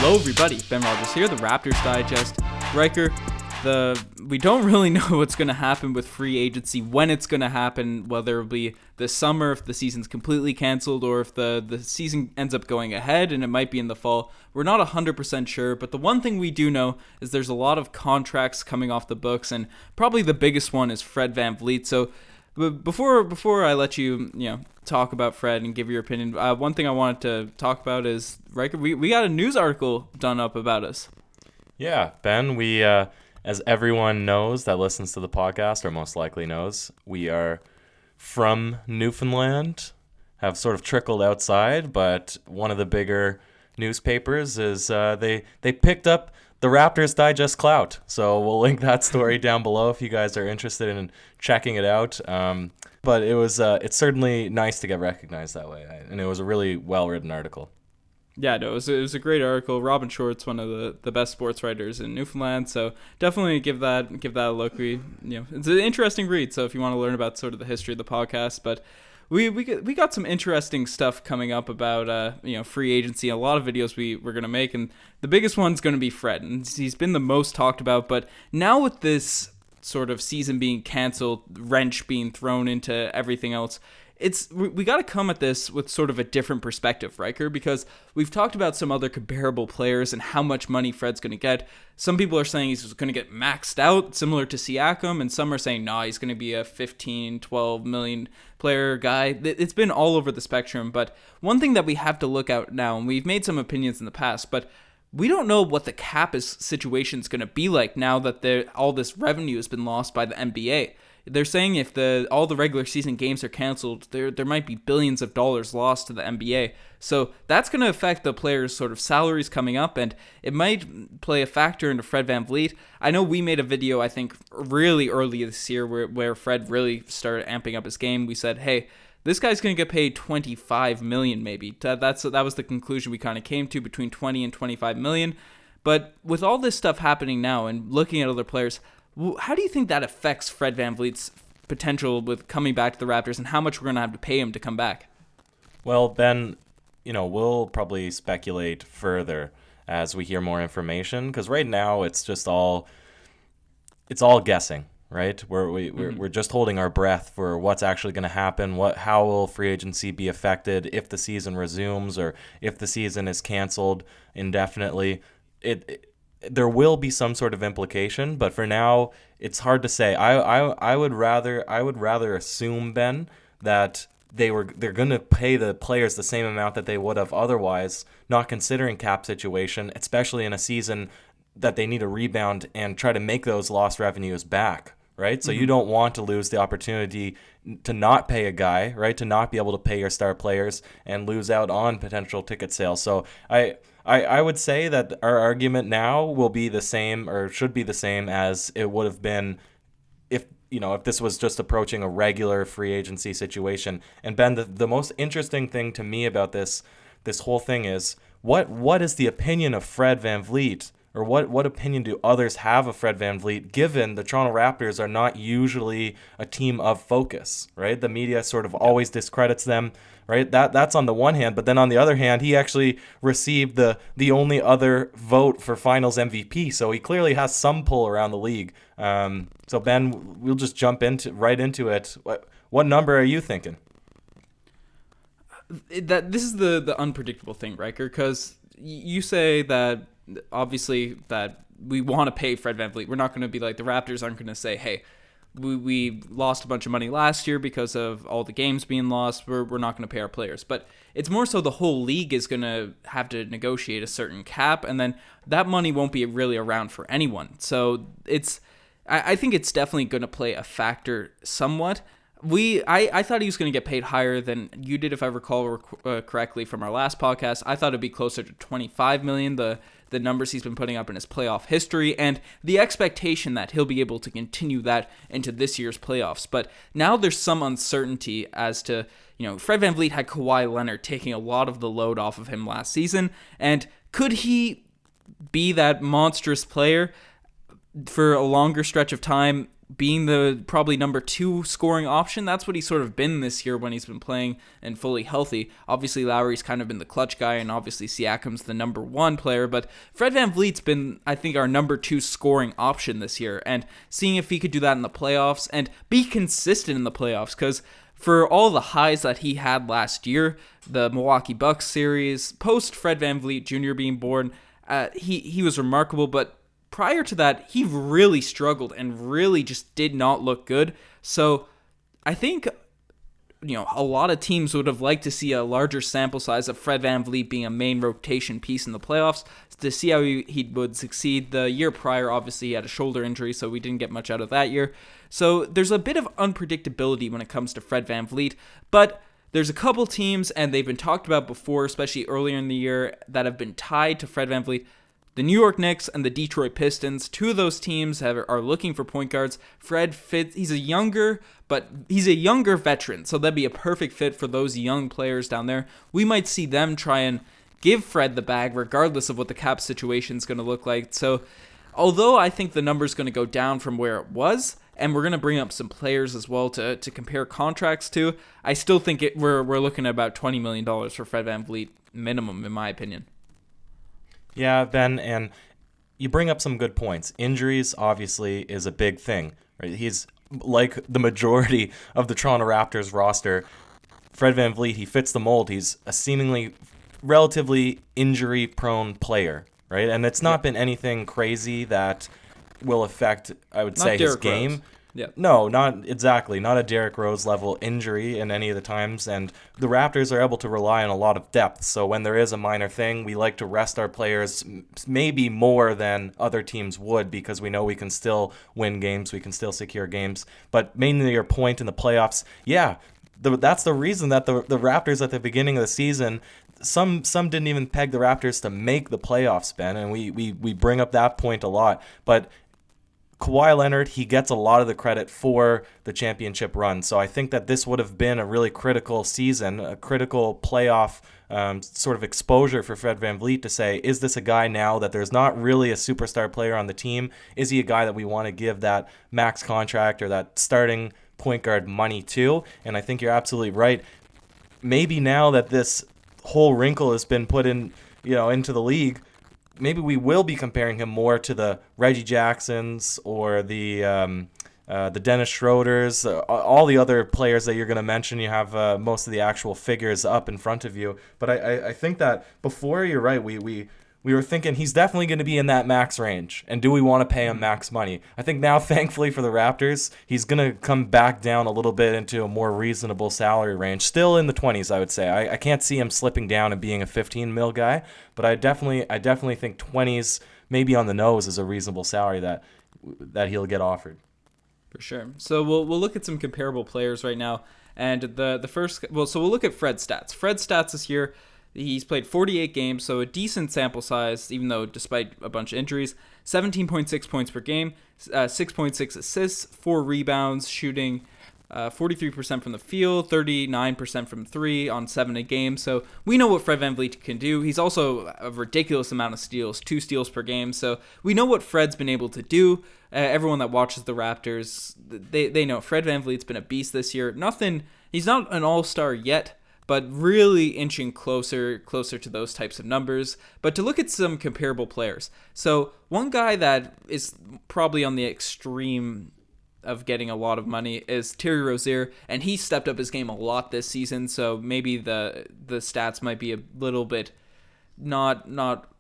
Hello everybody, Ben Rogers here, the Raptors Digest. Riker, we don't really know what's going to happen with free agency, when it's going to happen, whether it'll be this summer if the season's completely canceled or if the season ends up going ahead and it might be in the fall. We're not 100% sure, but the one thing we do know is there's a lot of contracts coming off the books, and probably the biggest one is Fred VanVleet. So before I let you talk about Fred and give your opinion, one thing I wanted to talk about is, Riker, we got a news article done up about us. Yeah, Ben, we, as everyone knows that listens to the podcast, or most likely knows, we are from Newfoundland, have sort of trickled outside, but one of the bigger newspapers is they picked up the Raptors Digest clout. So we'll link that story down below if you guys are interested in checking it out. But it's certainly nice to get recognized that way, and it was a really well-written article. Yeah, no, it was a great article. Robin Short's one of the best sports writers in Newfoundland, so definitely give that a look. It's an interesting read. So if you want to learn about sort of the history of the podcast, but we got some interesting stuff coming up about free agency. A lot of videos we're gonna make, and the biggest one's gonna be Fred, and he's been the most talked about. But now with this sort of season being canceled, wrench being thrown into everything else, we got to come at this with sort of a different perspective, Riker, because we've talked about some other comparable players and how much money Fred's going to get. Some people are saying he's going to get maxed out, similar to Siakam, and some are saying, he's going to be a 15, 12 million player guy. It's been all over the spectrum, but one thing that we have to look at now, and we've made some opinions in the past, but we don't know what the cap situation is going to be like now that all this revenue has been lost by the NBA. They're saying if all the regular season games are canceled, there might be billions of dollars lost to the NBA. So that's going to affect the players' sort of salaries coming up, and it might play a factor into Fred VanVleet. I know we made a video, I think, really early this year where Fred really started amping up his game. We said, hey, this guy's going to get paid $25 million maybe. That was the conclusion we kind of came to, between $20 and $25 million. But with all this stuff happening now and looking at other players, how do you think that affects Fred VanVleet's potential with coming back to the Raptors, and how much we're going to have to pay him to come back? Well, Ben, we'll probably speculate further as we hear more information, because right now it's all guessing. Right, we're just holding our breath for what's actually going to happen. How will free agency be affected if the season resumes or if the season is canceled indefinitely? There will be some sort of implication, but for now, it's hard to say. I would rather assume, Ben, that they're going to pay the players the same amount that they would have otherwise, not considering cap situation, especially in a season that they need to rebound and try to make those lost revenues back, right? So you don't want to lose the opportunity to not pay a guy, right? To not be able to pay your star players and lose out on potential ticket sales. So I would say that our argument now will be the same, or should be the same, as it would have been if this was just approaching a regular free agency situation. And Ben, the most interesting thing to me about this whole thing is what is the opinion of Fred VanVleet? Or what opinion do others have of Fred VanVleet, given the Toronto Raptors are not usually a team of focus, right? The media sort of always discredits them, right? That's on the one hand, but then on the other hand, he actually received the only other vote for Finals MVP, so he clearly has some pull around the league. So Ben, we'll just jump right into it. What number are you thinking? This is the unpredictable thing, Riker, because you say that obviously that we want to pay Fred VanVleet. We're not going to be like, the Raptors aren't going to say, hey, we lost a bunch of money last year because of all the games being lost. We're not going to pay our players. But it's more so the whole league is going to have to negotiate a certain cap, and then that money won't be really around for anyone. So I think it's definitely going to play a factor somewhat. I thought he was going to get paid higher than you did, if I recall correctly from our last podcast. I thought it'd be closer to $25 million, the numbers he's been putting up in his playoff history, and the expectation that he'll be able to continue that into this year's playoffs. But now there's some uncertainty as to, Fred VanVleet had Kawhi Leonard taking a lot of the load off of him last season, and could he be that monstrous player for a longer stretch of time? being the probably number 2 scoring option. That's what he's sort of been this year when he's been playing and fully healthy. Obviously, Lowry's kind of been the clutch guy, and obviously Siakam's the number 1 player, but Fred VanVleet's been, I think, our number 2 scoring option this year, and seeing if he could do that in the playoffs and be consistent in the playoffs, because for all the highs that he had last year, the Milwaukee Bucks series, post Fred VanVleet Jr. being born, he was remarkable, but prior to that, he really struggled and really just did not look good. So I think, a lot of teams would have liked to see a larger sample size of Fred VanVleet being a main rotation piece in the playoffs to see how he would succeed. The year prior, obviously, he had a shoulder injury, so we didn't get much out of that year. So there's a bit of unpredictability when it comes to Fred VanVleet, but there's a couple teams, and they've been talked about before, especially earlier in the year, that have been tied to Fred VanVleet. The New York Knicks and the Detroit Pistons, 2 of those teams are looking for point guards. Fred fits. He's a younger veteran, so that'd be a perfect fit for those young players down there. We might see them try and give Fred the bag regardless of what the cap situation is going to look like. So although I think the number's going to go down from where it was, and we're going to bring up some players as well to compare contracts to, I still think we're looking at about $20 million for Fred VanVleet minimum, in my opinion. Yeah, Ben, and you bring up some good points. Injuries, obviously, is a big thing. Right? He's like the majority of the Toronto Raptors roster. Fred VanVleet, he fits the mold. He's a seemingly relatively injury-prone player, right? And it's not been anything crazy that will affect, I would say, his game. Rose. Yeah. No, not exactly. Not a Derrick Rose level injury in any of the times. And the Raptors are able to rely on a lot of depth. So when there is a minor thing, we like to rest our players maybe more than other teams would, because we know we can still win games. We can still secure games. But mainly your point in the playoffs, yeah, that's the reason that the Raptors at the beginning of the season, some didn't even peg the Raptors to make the playoffs, Ben. And we bring up that point a lot. But Kawhi Leonard, he gets a lot of the credit for the championship run. So I think that this would have been a really critical season, a critical playoff sort of exposure for Fred VanVleet to say, is this a guy now that there's not really a superstar player on the team? Is he a guy that we want to give that max contract or that starting point guard money to? And I think you're absolutely right. Maybe now that this whole wrinkle has been put in, into the league, maybe we will be comparing him more to the Reggie Jacksons or the Dennis Schroders, all the other players that you're going to mention. You have most of the actual figures up in front of you. But I think that before, you're right, we were thinking he's definitely going to be in that max range. And do we want to pay him max money? I think now, thankfully for the Raptors, he's going to come back down a little bit into a more reasonable salary range. Still in the 20s, I would say. I can't see him slipping down and being a 15 mil guy. But I definitely think 20s, maybe on the nose, is a reasonable salary that he'll get offered. For sure. So we'll look at some comparable players right now. And the first, so we'll look at Fred's stats. Fred's stats this year, he's played 48 games, so a decent sample size, even though despite a bunch of injuries. 17.6 points per game, 6.6 assists, 4 rebounds, shooting 43% from the field, 39% from 3 on 7 a game. So we know what Fred VanVleet can do. He's also a ridiculous amount of steals, 2 steals per game. So we know what Fred's been able to do. Everyone that watches the Raptors, they know Fred VanVleet's been a beast this year. He's not an all-star yet, but really inching closer to those types of numbers. But to look at some comparable players. So one guy that is probably on the extreme of getting a lot of money is Terry Rozier, and he stepped up his game a lot this season, so maybe the stats might be a little bit not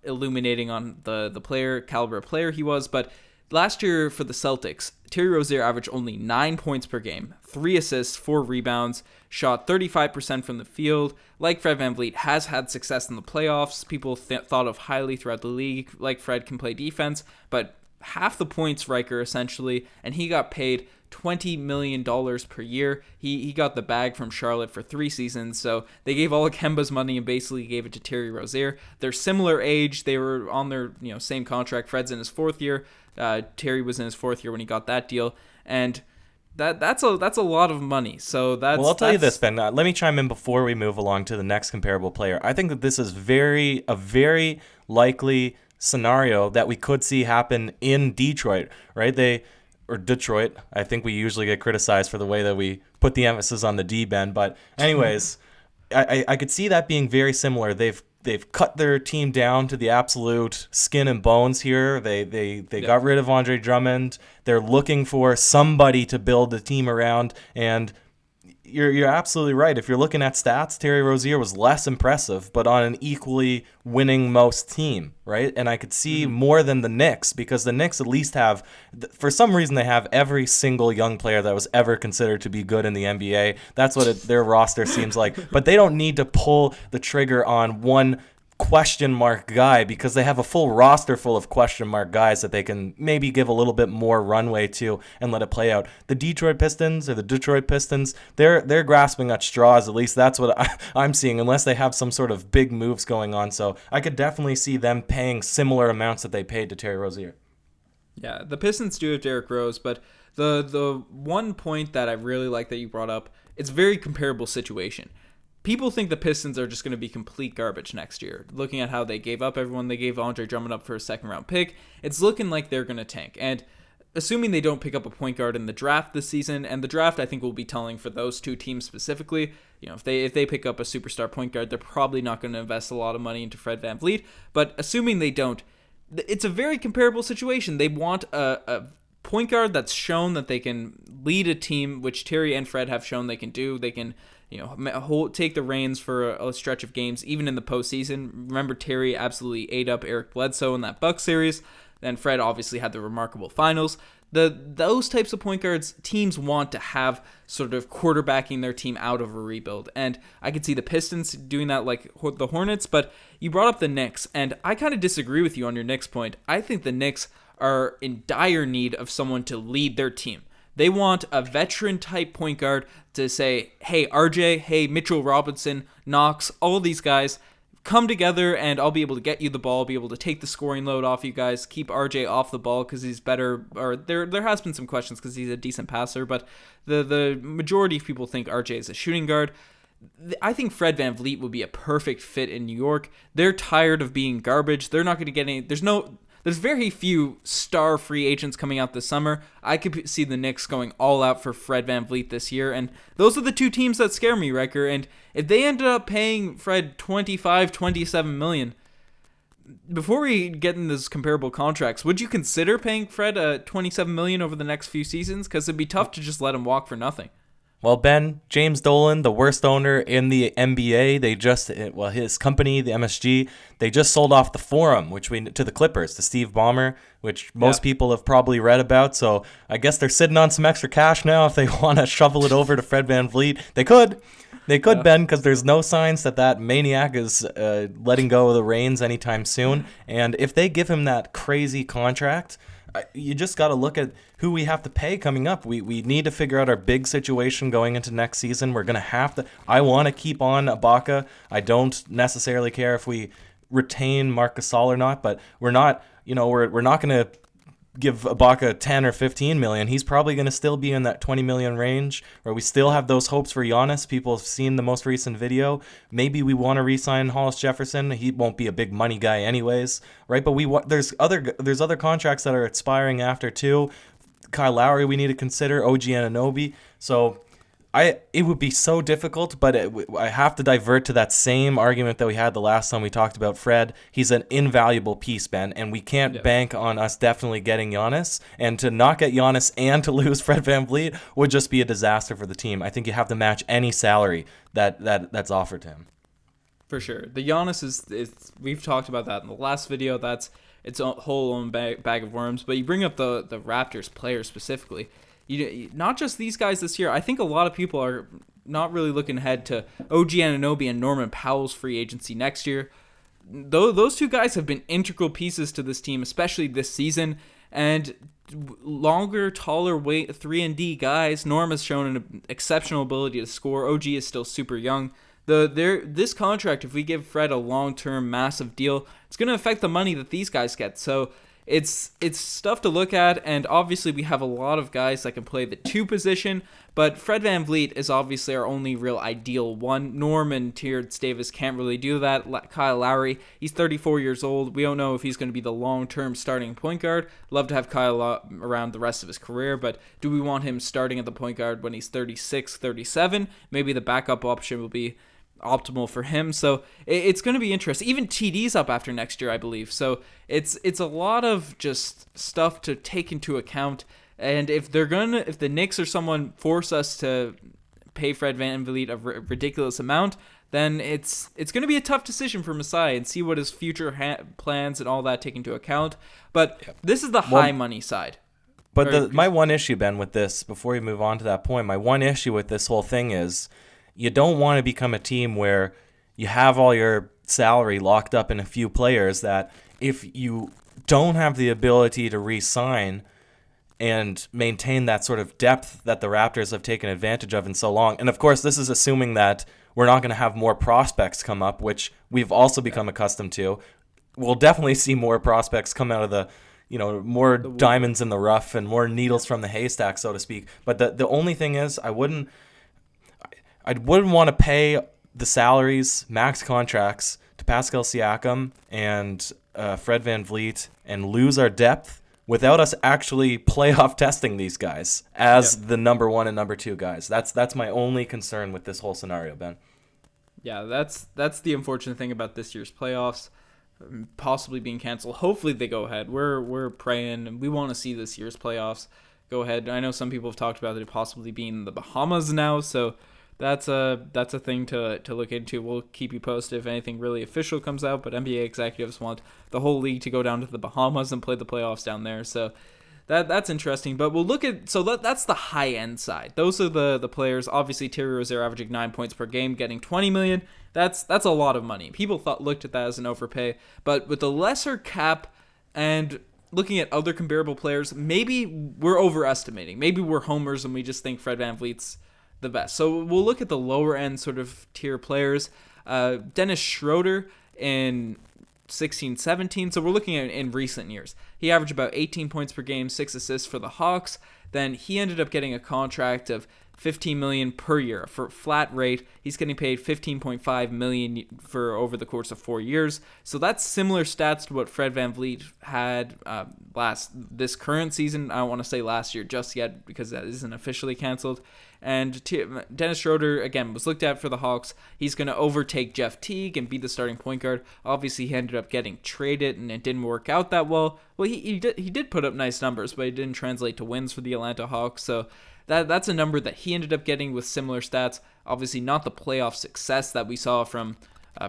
illuminating on the player caliber of player he was. But last year for the Celtics, Terry Rozier averaged only 9 points per game, 3 assists, 4 rebounds, shot 35% from the field. Like Fred VanVleet, has had success in the playoffs. People thought of highly throughout the league. Like Fred, can play defense, but half the points Ryker essentially, and he got paid $20 million per year. He got the bag from Charlotte for 3 seasons, so they gave all of Kemba's money and basically gave it to Terry Rozier. They're similar age. They were on their same contract. Fred's in his 4th year. Terry was in his 4th year when he got that deal, and that's a lot of money. So I'll tell you this, Ben. Let me chime in before we move along to the next comparable player. I think that this is a very likely scenario that we could see happen in Detroit, right? or Detroit. I think we usually get criticized for the way that we put the emphasis on the D, Ben. But anyways, I could see that being very similar. They've cut their team down to the absolute skin and bones here. They got rid of Andre Drummond. They're looking for somebody to build the team around, and you're absolutely right. If you're looking at stats, Terry Rozier was less impressive, but on an equally winning most team, right? And I could see more than the Knicks, because the Knicks at least have, for some reason, they have every single young player that was ever considered to be good in the NBA. That's what their roster seems like. But they don't need to pull the trigger on one question mark guy, because they have a full roster full of question mark guys that they can maybe give a little bit more runway to and let it play out. The Detroit Pistons, they're grasping at straws. At least that's what I'm seeing, unless they have some sort of big moves going on. So I could definitely see them paying similar amounts that they paid to Terry Rozier. Yeah, the Pistons do have Derrick Rose, but the one point that I really like that you brought up, it's a very comparable situation. People think the Pistons are just going to be complete garbage next year. Looking at how they gave up everyone, they gave Andre Drummond up for a second-round pick. It's looking like they're going to tank. And assuming they don't pick up a point guard in the draft this season, and the draft I think will be telling for those two teams specifically. You know, if they pick up a superstar point guard, they're probably not going to invest a lot of money into Fred VanVleet. But assuming they don't, it's a very comparable situation. They want a point guard that's shown that they can lead a team, which Terry and Fred have shown they can do. They can, take the reins for a stretch of games, even in the postseason. Remember, Terry absolutely ate up Eric Bledsoe in that Bucks series. Then Fred obviously had the remarkable finals. Those types of point guards, teams want to have sort of quarterbacking their team out of a rebuild. And I could see the Pistons doing that like the Hornets, but you brought up the Knicks, and I kind of disagree with you on your Knicks point. I think the Knicks are in dire need of someone to lead their team. They want a veteran-type point guard to say, hey, RJ, hey, Mitchell Robinson, Knox, all these guys, come together and I'll be able to get you the ball, be able to take the scoring load off you guys, keep RJ off the ball because he's better, or there has been some questions because he's a decent passer, but the majority of people think RJ is a shooting guard. I think Fred VanVleet would be a perfect fit in New York. They're tired of being garbage. They're not going to get any... There's very few star free agents coming out this summer. I could see the Knicks going all out for Fred VanVleet this year, and those are the two teams that scare me, Riker. And if they ended up paying Fred $27 million, before we get in those comparable contracts, would you consider paying Fred $27 million over the next few seasons? Because it'd be tough to just let him walk for nothing. Well, Ben, James Dolan, the worst owner in the NBA, his company, the MSG, they just sold off the Forum, to the Clippers, to Steve Ballmer, which most people have probably read about. So I guess they're sitting on some extra cash now if they want to shovel it over to Fred VanVleet. They could, Ben, because there's no signs that maniac is letting go of the reins anytime soon. And if they give him that crazy contract, you just got to look at who we have to pay coming up. We need to figure out our big situation going into next season. We're going to have to... I want to keep on Ibaka. I don't necessarily care if we retain Marc Gasol or not, but we're not, we're not going to give Ibaka 10 or 15 million. He's probably going to still be in that 20 million range, where we still have those hopes for Giannis. People have seen the most recent video. Maybe we want to re-sign Hollis Jefferson. He won't be a big money guy anyways, right? But there's other contracts that are expiring after too. Kyle Lowry we need to consider, OG Anunoby. So it would be so difficult, but I have to divert to that same argument that we had the last time we talked about Fred. He's an invaluable piece, Ben, and we can't bank on us definitely getting Giannis. And to not get Giannis and to lose Fred VanVleet would just be a disaster for the team. I think you have to match any salary that's offered to him. For sure. The Giannis is we've talked about that in the last video. That's its whole own bag of worms. But you bring up the Raptors players specifically. Not just these guys this year. I think a lot of people are not really looking ahead to OG Anunoby and Norman Powell's free agency next year. Though those two guys have been integral pieces to this team, especially this season. And longer, taller, 3-and-D guys. Norm has shown an exceptional ability to score. OG is still super young. This contract, if we give Fred a long-term massive deal, it's going to affect the money that these guys get. So it's stuff to look at, and obviously we have a lot of guys that can play the 2 position, but Fred VanVleet is obviously our only real ideal one. Norm and Terrence Davis can't really do that. Kyle Lowry, he's 34 years old. We don't know if he's going to be the long-term starting point guard. Love to have Kyle around the rest of his career, but do we want him starting at the point guard when he's 36, 37? Maybe the backup option will be optimal for him. So it's going to be interesting. Even TD's up after next year, I believe. So it's a lot of just stuff to take into account. And if the Knicks or someone force us to pay Fred VanVleet a ridiculous amount, then it's going to be a tough decision for Masai, and see what his future plans and all that take into account. But this is the high money side. But my one issue, Ben, with this, before we move on to that point, my one issue with this whole thing is you don't want to become a team where you have all your salary locked up in a few players that if you don't have the ability to re-sign and maintain that sort of depth that the Raptors have taken advantage of in so long. And of course, this is assuming that we're not going to have more prospects come up, which we've also become accustomed to. We'll definitely see more prospects come out of the, more diamonds in the rough and more needles from the haystack, so to speak. But the only thing is, I wouldn't want to pay the salaries, max contracts to Pascal Siakam and Fred VanVleet and lose our depth without us actually playoff testing these guys as the number 1 and number 2 guys. That's my only concern with this whole scenario, Ben. Yeah, that's the unfortunate thing about this year's playoffs possibly being canceled. Hopefully they go ahead. We're praying, and we want to see this year's playoffs go ahead. I know some people have talked about it possibly being the Bahamas now, so that's a thing to look into. We'll keep you posted if anything really official comes out, but NBA executives want the whole league to go down to the Bahamas and play the playoffs down there. So that's interesting. But we'll look at that's the high end side. Those are the players. Obviously, Terry Rozier averaging 9 points per game, getting $20 million. That's a lot of money. People looked at that as an overpay, but with the lesser cap and looking at other comparable players, maybe we're overestimating. Maybe we're homers and we just think Fred VanVleet's the best. So we'll look at the lower end sort of tier players. Dennis Schroder in 16-17. So we're looking at in recent years. He averaged about 18 points per game, 6 assists for the Hawks. Then he ended up getting a contract of $15 million per year for flat rate. He's getting paid $15.5 million for over the course of 4 years. So that's similar stats to what Fred VanVleet had this current season. I don't want to say last year just yet because that isn't officially canceled. And Dennis Schroder, again, was looked at for the Hawks. He's going to overtake Jeff Teague and be the starting point guard. Obviously, he ended up getting traded, and it didn't work out that well. Well, he did put up nice numbers, but it didn't translate to wins for the Atlanta Hawks. So that's a number that he ended up getting with similar stats. Obviously, not the playoff success that we saw from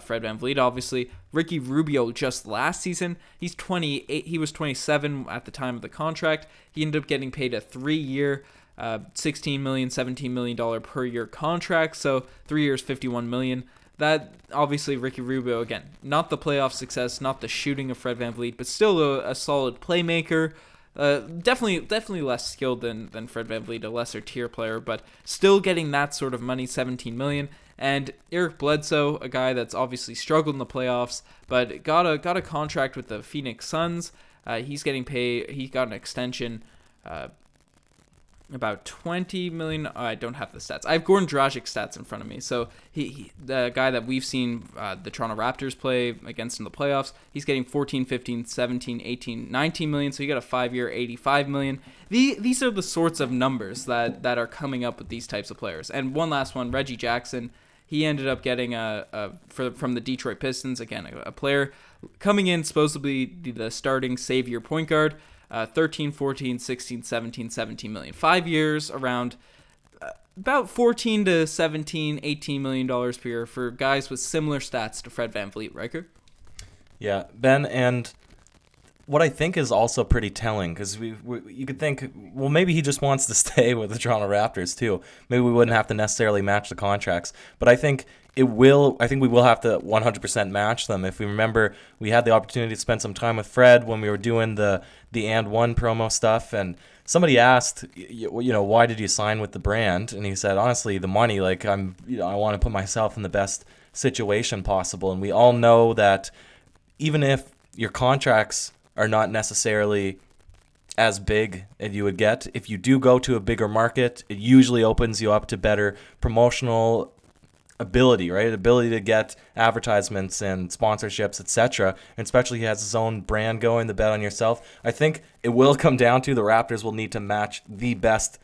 Fred VanVleet. Obviously, Ricky Rubio just last season, he's 28. He was 27 at the time of the contract. He ended up getting paid a 3-year, $16 million, $17 million per year contract. So 3 years, $51 million. That obviously Ricky Rubio, again, not the playoff success, not the shooting of Fred VanVleet, but still a solid playmaker. Definitely less skilled than Fred VanVleet, a lesser tier player, but still getting that sort of money, $17 million. And Eric Bledsoe, a guy that's obviously struggled in the playoffs, but got a contract with the Phoenix Suns. He's getting paid. He got an extension. About $20 million. I don't have the stats. I have Goran Dragic stats in front of me. So he the guy that we've seen the Toronto Raptors play against in the playoffs, he's getting 14, 15, 17, 18, 19 million. So you got a 5-year, $85 million. These are the sorts of numbers that are coming up with these types of players. And one last one, Reggie Jackson. He ended up getting from the Detroit Pistons, again, a player coming in supposedly the starting savior point guard. 13, 14, 16, 17, 17 million. 5 years, around about 14 to 17, 18 million dollars per year for guys with similar stats to Fred VanVleet, Riker. Yeah, Ben, and what I think is also pretty telling, because you could think, well, maybe he just wants to stay with the Toronto Raptors too. Maybe we wouldn't have to necessarily match the contracts, but I think we will have to 100% match them. If we remember, we had the opportunity to spend some time with Fred when we were doing the And One promo stuff, and somebody asked, why did you sign with the brand? And he said, honestly, the money. Like I want to put myself in the best situation possible. And we all know that even if your contracts are not necessarily as big as you would get. If you do go to a bigger market, it usually opens you up to better promotional ability, right? Ability to get advertisements and sponsorships, etc. And especially he has his own brand going, the bet on yourself. I think it will come down to the Raptors will need to match the best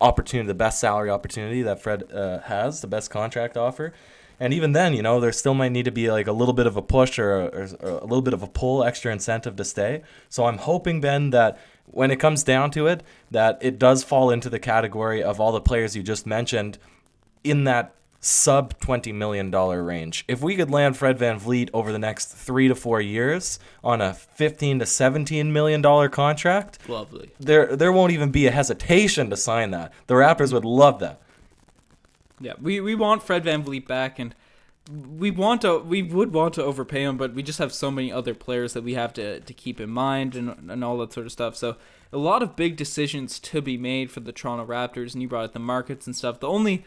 opportunity, the best salary opportunity that Fred has, the best contract offer. And even then, you know, there still might need to be like a little bit of a push or a little bit of a pull, extra incentive to stay. So I'm hoping, Ben, that when it comes down to it, that it does fall into the category of all the players you just mentioned in that sub $20 million range. If we could land Fred VanVleet over the next 3 to 4 years on a $15 to $17 million contract, lovely. There won't even be a hesitation to sign that. The Raptors would love that. Yeah, we want Fred VanVleet back, and we would want to overpay him, but we just have so many other players that we have to keep in mind and all that sort of stuff. So a lot of big decisions to be made for the Toronto Raptors, and you brought up the markets and stuff. The only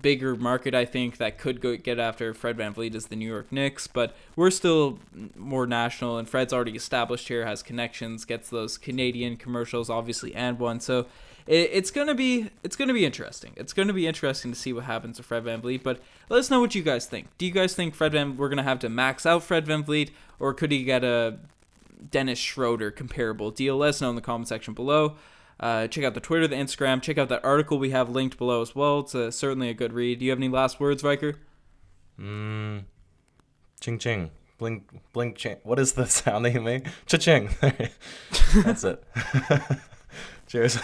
bigger market I think that could get after Fred VanVleet is the New York Knicks, but we're still more national, and Fred's already established here, has connections, gets those Canadian commercials obviously and one. So it's gonna be interesting. It's gonna be interesting to see what happens to Fred VanVleet. But let us know what you guys think. Do you guys think we're gonna have to max out Fred VanVleet, or could he get a Dennis Schroder comparable deal? Let us know in the comment section below. Check out the Twitter, the Instagram. Check out that article we have linked below as well. It's certainly a good read. Do you have any last words, Riker? Ching ching. Blink, blink, ching. What is the sound that you make? Cha-ching. That's it. Cheers.